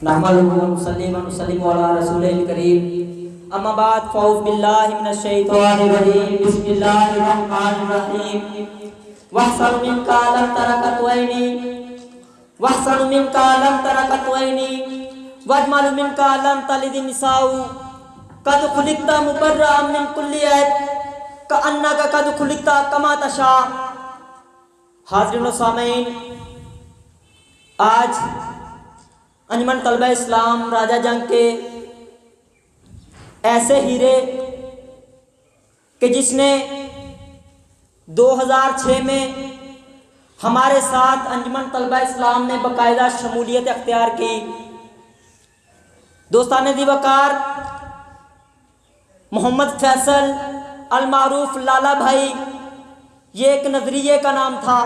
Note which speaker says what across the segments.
Speaker 1: नहमदुहु व नुसल्लिमु अला रसूलिल करीम। अम्मा बाद फ़ऊज़ बिल्लाहि मिनश शैतानिर रजीम। बिस्मिल्लाहिर रहमानिर रहीम। वहसन मिनका लम तरा कतवैनी वहसन मिनका लम तरा कतवैनी वजमल मिनका लम तलिदिन निसाउ कद खुलिक़ता मुबर्रअम मिन कुल्ली ऐब कअन्नका कद खुलिक़ता कमा तशा। हाज़रीन व सामीन, आज अंजुमन तलबा इस्लाम राजा जंग के ऐसे हीरे कि जिसने 2006 में हमारे साथ अंजुमन तलबा इस्लाम ने बाकायदा शमूलियत अख्तियार की। दोस्तान दीवाकार मोहम्मद फैसल अल मारूफ लाला भाई, ये एक नज़रिए का नाम था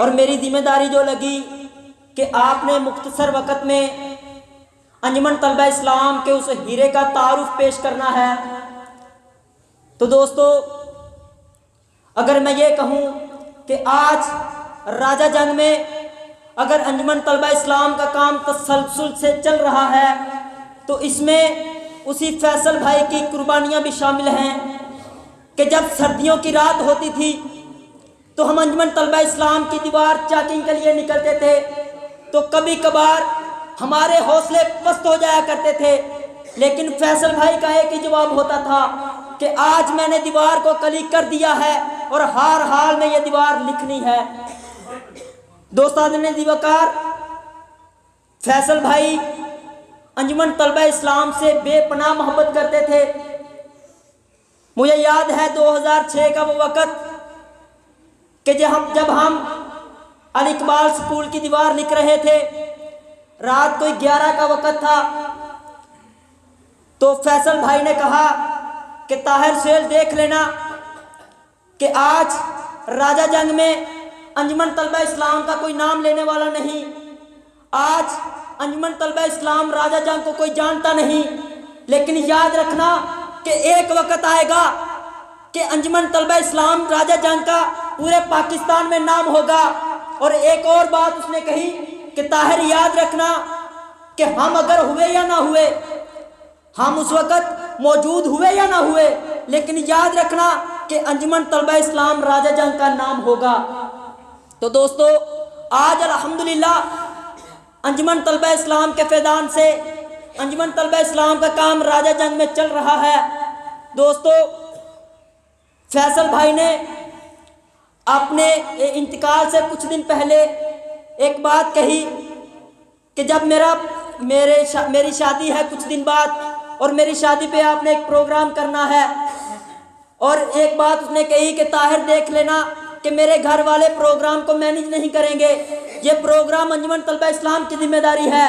Speaker 1: और मेरी जिम्मेदारी जो लगी कि आपने मुख्तसर वक़्त में अंजुमन तलबा इस्लाम के उस हीरे का तारुफ पेश करना है। तो दोस्तों, अगर मैं ये कहूँ कि आज राजा जंग में अगर अंजुमन तलबा इस्लाम का काम तसलसल से चल रहा है तो इसमें उसी फैसल भाई की कुर्बानियाँ भी शामिल हैं कि जब सर्दियों की रात होती थी तो हम अंजुमन तलबा इस्लाम की दीवार चेकिंग के लिए निकलते थे तो कभी कभार हमारे हौसले पस्त हो जाया करते थे, लेकिन फैसल भाई का एक ही जवाब होता था कि आज मैंने दीवार को क्लिक कर दिया है और हर हाल में ये दीवार लिखनी है। दोस्तान ने दीवाकार फैसल भाई अंजुमन तलबा इस्लाम से बेपनाह मोहब्बत करते थे। मुझे याद है 2006 का वो वक़्त कि जब हम अल इकबाल स्कूल की दीवार लिख रहे थे, रात कोई 11 का वक़्त था, तो फैसल भाई ने कहा कि ताहिर सेल देख लेना कि आज राजा जंग में अंजुमन तलबा इस्लाम का कोई नाम लेने वाला नहीं। आज अंजुमन तलबा इस्लाम राजा जंग को कोई जानता नहीं, लेकिन याद रखना कि एक वक़्त आएगा कि अंजुमन तलबा इस्लाम राजा जंग का पूरे पाकिस्तान में नाम होगा। और एक और बात उसने कही कि ताहिर याद रखना कि हम अगर हुए या ना हुए, हम उस वक़्त मौजूद हुए या ना हुए, लेकिन याद रखना कि अंजुमन तलबा इस्लाम राजा जंग का नाम होगा। तो दोस्तों, आज अल्हम्दुलिल्लाह अंजुमन तलबा इस्लाम के फैदान से अंजुमन तलबा इस्लाम का काम राजा जंग में चल रहा है। दोस्तों, फैसल भाई ने अपने इंतकाल से कुछ दिन पहले एक बात कही कि जब मेरी शादी है कुछ दिन बाद और मेरी शादी पे आपने एक प्रोग्राम करना है, और एक बात उसने कही कि ताहिर देख लेना कि मेरे घर वाले प्रोग्राम को मैनेज नहीं करेंगे, ये प्रोग्राम अंजुमन तलबा इस्लाम की जिम्मेदारी है।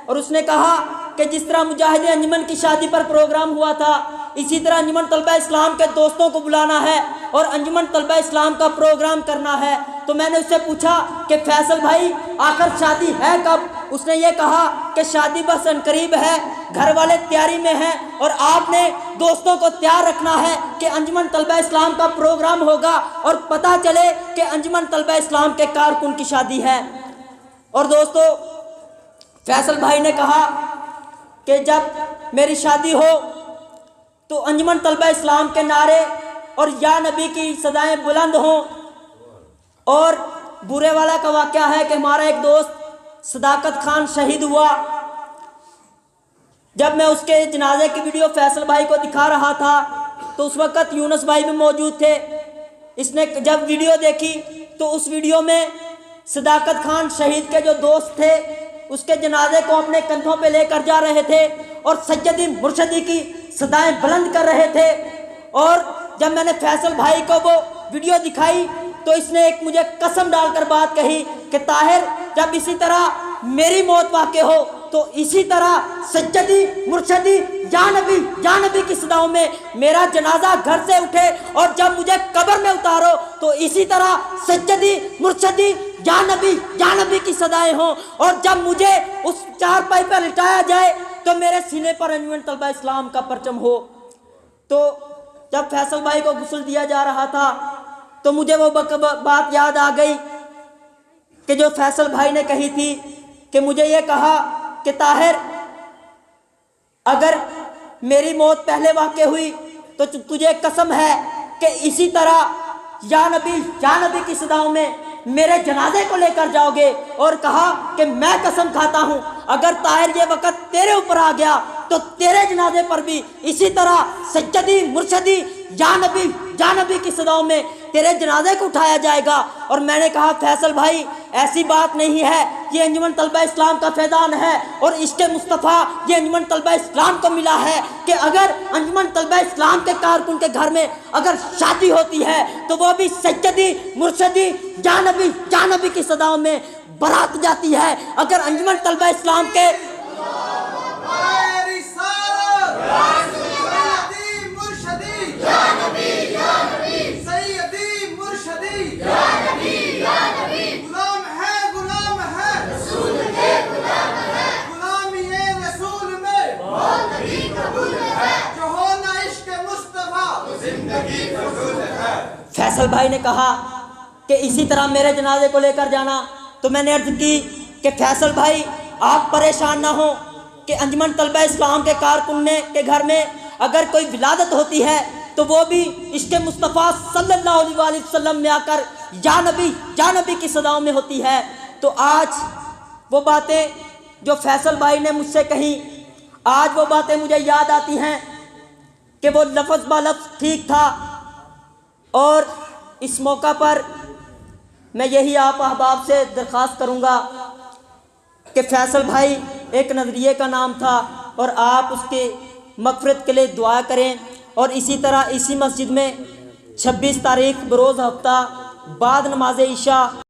Speaker 1: और उसने कहा कि जिस तरह मुजाहिद अंजुमन की शादी पर प्रोग्राम हुआ था, इसी तरह अंजुमन तलबा इस्लाम के दोस्तों को बुलाना है और अंजुमन तलबा इस्लाम का प्रोग्राम करना है। तो मैंने उससे पूछा कि फैसल भाई आखिर शादी है कब? उसने ये कहा कि शादी बस अनकरीब है, घर वाले तैयारी में हैं और आपने दोस्तों को तैयार रखना है कि अंजुमन तलबा इस्लाम का प्रोग्राम होगा और पता चले कि अंजुमन तलबा इस्लाम के कारकुन की शादी है। और दोस्तों, फैसल भाई ने कहा कि जब मेरी शादी हो तो अंजुमन तलबा इस्लाम के नारे और या नबी की सदाएं बुलंद हों। और बुरे वाला का वाक़या है कि हमारा एक दोस्त सदाकत खान शहीद हुआ। जब मैं उसके जनाजे की वीडियो फैसल भाई को दिखा रहा था तो उस वक़्त यूनुस भाई भी मौजूद थे। इसने जब वीडियो देखी तो उस वीडियो में सदाकत खान शहीद के जो दोस्त थे उसके जनाजे को अपने कंधों पे लेकर जा रहे थे और सैयदी मुर्शदी की सदाएं बुलंद कर रहे थे। और जब मैंने फैसल भाई को वो वीडियो दिखाई तो इसने एक मुझे कसम डालकर बात कही कि ताहिर, जब इसी तरह मेरी मौत वाक़ई हो तो इसी तरह सज्जदी मुर्शदी या नबी की सदाओं में मेरा जनाजा घर से उठे और जब मुझे कब्र में उतारो तो इसी तरह सज्जदी मुर्शदी या नबी की सदाएं हों। और जब मुझे उस चारपाई पर लिटाया जाए तो मेरे सीने पर अंजुमन तलबा इस्लाम का परचम हो। तो जब फैसल भाई को गुस्ल दिया जा रहा था तो मुझे वो बात याद आ गई कि जो फैसल भाई ने कही थी कि मुझे ये कहा कि ताहिर, अगर मेरी मौत पहले वाक़ हुई तो तुझे कसम है कि इसी तरह या नबी की सदाओं में मेरे जनाजे को लेकर जाओगे। और कहा कि मैं कसम खाता हूँ, अगर ताहिर ये वक़्त तेरे ऊपर आ गया तो तेरे जनाजे पर भी इसी तरह सज्जदी मुर्शदी या नबी की सदाओं में तेरे जनाजे को उठाया जाएगा। और मैंने कहा फैसल भाई, ऐसी बात नहीं है, ये अंजुमन तलबा इस्लाम का फैज़ान है और इश्क़ मुस्तफ़ा ये अंजुमन तलबा इस्लाम को मिला है कि अगर अंजुमन तलबा इस्लाम के कारकुन के घर में अगर शादी होती है तो वो भी सज्जदी मुर्शदी या नबी की सदाओं में बारात जाती है। अगर अंजुमन तलबा इस्लाम के फैसल भाई ने कहा कि इसी तरह मेरे जनाजे को लेकर जाना, तो मैंने अर्ज की कि फैसल भाई आप परेशान ना हो कि अंजुमन तलबा इस्लाम के कारकुन के घर में अगर कोई विलादत होती है तो वो भी इश्क़ मुस्तफ़ा सल्लल्लाहु अलैहि वसल्लम में आकर या नबी की सदाओं में होती है। तो आज वो बातें जो फैसल भाई ने मुझसे कही, आज वो बातें मुझे याद आती हैं कि वो लफ्ज़ ब लफ्ज़ ठीक था। और इस मौका पर मैं यही आप अहबाब से दरख्वास्त करूँगा कि फैसल भाई एक नज़रिए का नाम था और आप उसके मग़फ़िरत के लिए दुआ करें। और इसी तरह इसी मस्जिद में 26 तारीख बरोज़ हफ्ता बाद नमाज इशा